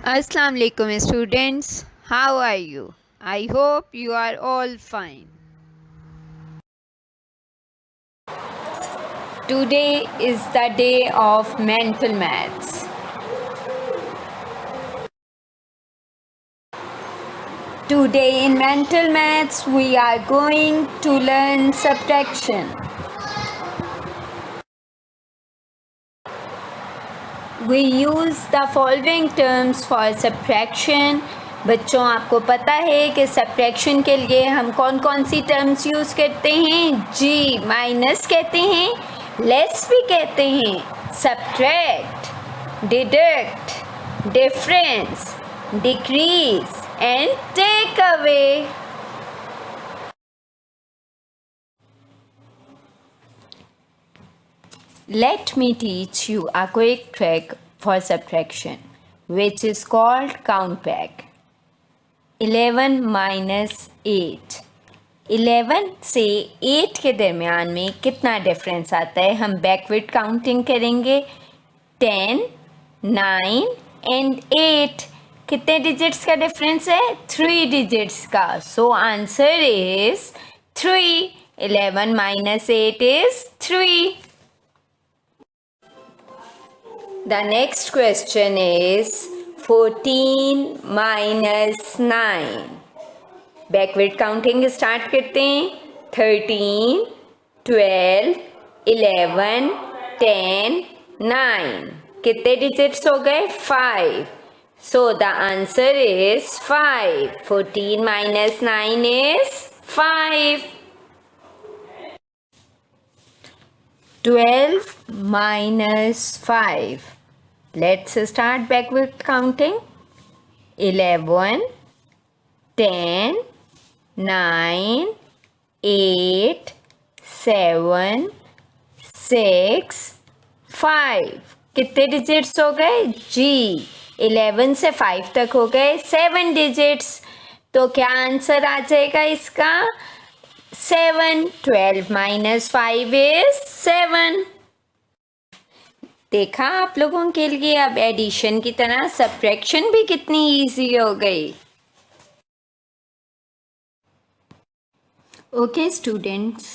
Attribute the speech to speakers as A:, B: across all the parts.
A: Assalamu alaikum students, how are you? I hope you are all fine. Today is the day of mental maths. Today in mental maths we are going to learn subtraction. We use the following terms for subtraction. बच्चों आपको पता है कि subtraction के लिए हम कौन कौन सी टर्म्स यूज़ करते हैं? जी माइनस कहते हैं, लेस भी कहते हैं, subtract, deduct, difference, decrease and take away. Let me teach you a quick trick for subtraction, which is called count back. 11 minus 8. 11 से 8 के दरमियान में कितना डिफरेंस आता है? हम बैकवर्ड काउंटिंग करेंगे. 10, 9 एंड 8. कितने डिजिट्स का डिफरेंस है? 3 डिजिट्स का. So answer is 3. 11 minus 8 is 3. The next question is 14 minus 9. Backward counting start करते हैं. 13, 12, 11, 10, 9. कितने डिजिट्स हो गए? 5. So the answer is 5. 14 minus 9 is 5. 12 minus 5. Let's start backward counting. 11, 10, 9, 8, 7, 6, 5. कितने डिजिट्स हो गए? जी 11 से 5 तक हो गए 7 डिजिट्स. तो क्या आंसर आ जाएगा इसका? 7. 12 minus 5 is 7. देखा आप लोगों के लिए अब एडिशन की तरह सब्ट्रैक्शन भी कितनी इजी हो गई. Okay students,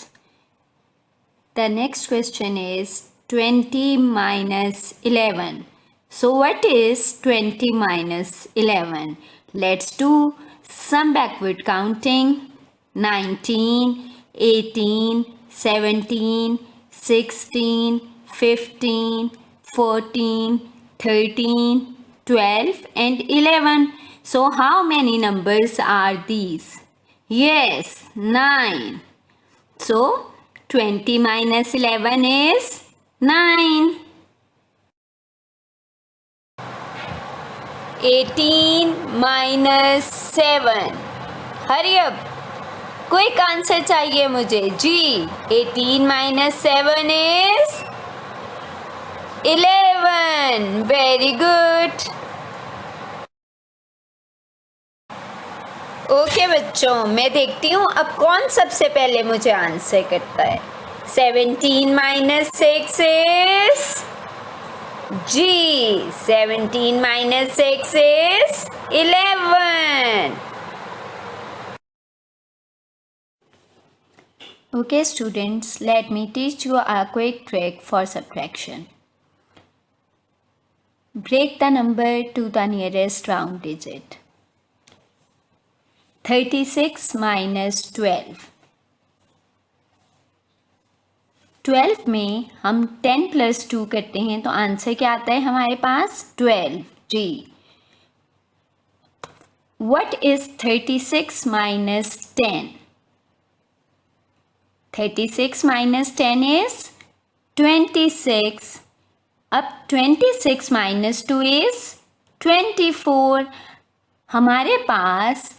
A: the next question is 20 minus 11. So what is 20 minus 11? Let's do some backward counting. 19, 18, 17, 16, 15, 14, 13, 12 and 11. So how many numbers are these? Yes, 9. So 20 minus 11 is 9. 18 minus 7. Hurry up. Quick answer चाहिए मुझे. जी 18 minus 7 is 11. Very good. Okay बच्चों, मैं देखती हूँ अब कौन सबसे पहले मुझे आंसर करता है. 17 minus 6 is ji 17 minus 6 is 11. Okay students, let me teach you a quick trick for subtraction. Break the number to the nearest round digit. 36 minus 12. 12 में हम 10 plus 2 करते हैं तो आंसर क्या आता है हमारे पास? 12. जी. What is 36 minus 10? 36 minus 10 is 26. अब 26 minus 2 is 24. हमारे पास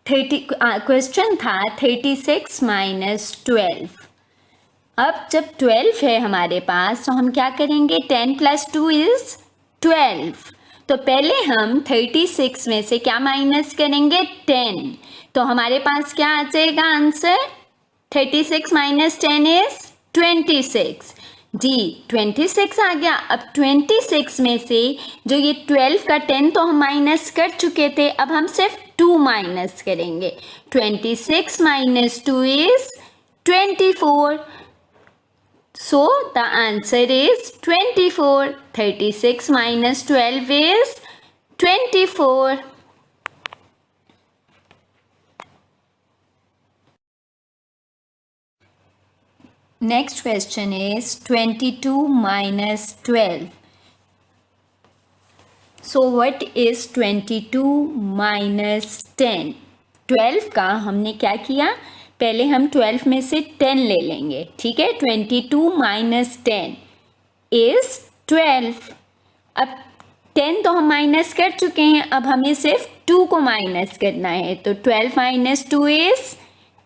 A: क्वेश्चन था 36 minus 12. अब जब 12 है हमारे पास तो हम क्या करेंगे? 10 plus 2 is 12. तो पहले हम 36 में से क्या माइनस करेंगे? 10. तो हमारे पास क्या आ जाएगा आंसर? 36 minus 10 is 26. जी 26 आ गया। अब 26 में से जो ये 12 का 10 तो हम माइनस कर चुके थे, अब हम सिर्फ 2 माइनस करेंगे। 26 minus 2 is 24. So the answer is 24. 36 minus 12 is 24. Next question is 22 minus 12. So what is 22 minus 10? 12 का हमने क्या किया, पहले हम 12 में से 10 ले लेंगे, ठीक है। 22 माइनस 10 इज 12. अब 10 तो हम माइनस कर चुके हैं, अब हमें सिर्फ 2 को माइनस करना है, तो 12 minus 2 is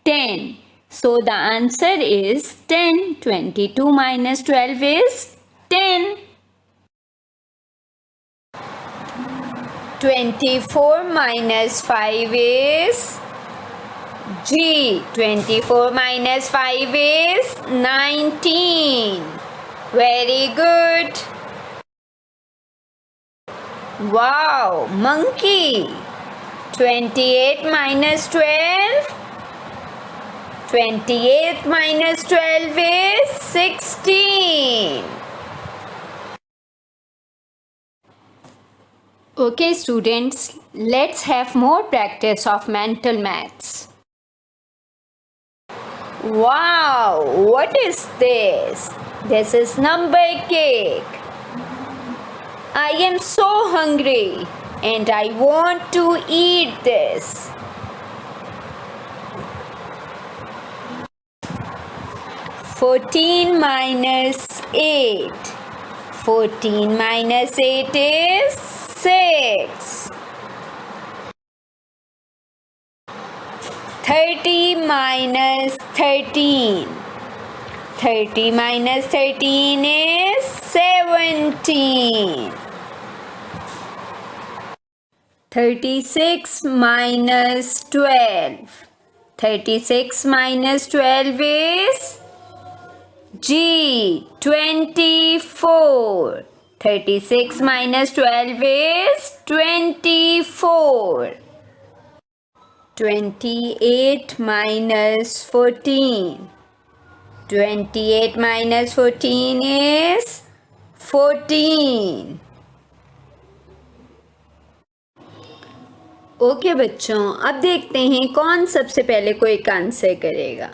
A: 10. So the answer is 10. 22 minus 12 is 10. 24 minus 5 is G. 24 minus 5 is 19. Very good. Wow, monkey. 28 minus 12. 28 minus 12 is 16. Okay students, let's have more practice of mental maths. Wow, what is this? This is number cake. I am so hungry and I want to eat this. Fourteen minus 8. 14 minus 8 is 6. 30 minus 13. 30 minus 13 is 17. 36 minus 12. 36 minus 12 is G. 24. 36 minus 12 is 24. 28 minus 14. 28 minus 14 is 14. Okay बच्चों, अब देखते हैं कौन सबसे पहले quick answer करेगा।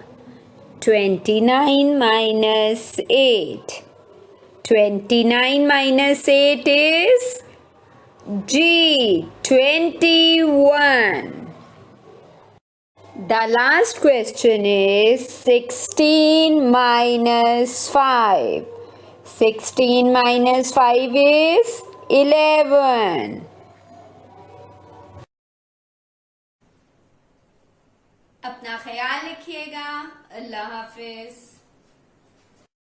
A: 29 minus 8. 29 minus 8 is G. 21. The last question is 16 minus 5. 16 minus 5 is 11. अपना ख्याल रखिएगा। अल्लाह हाफिज।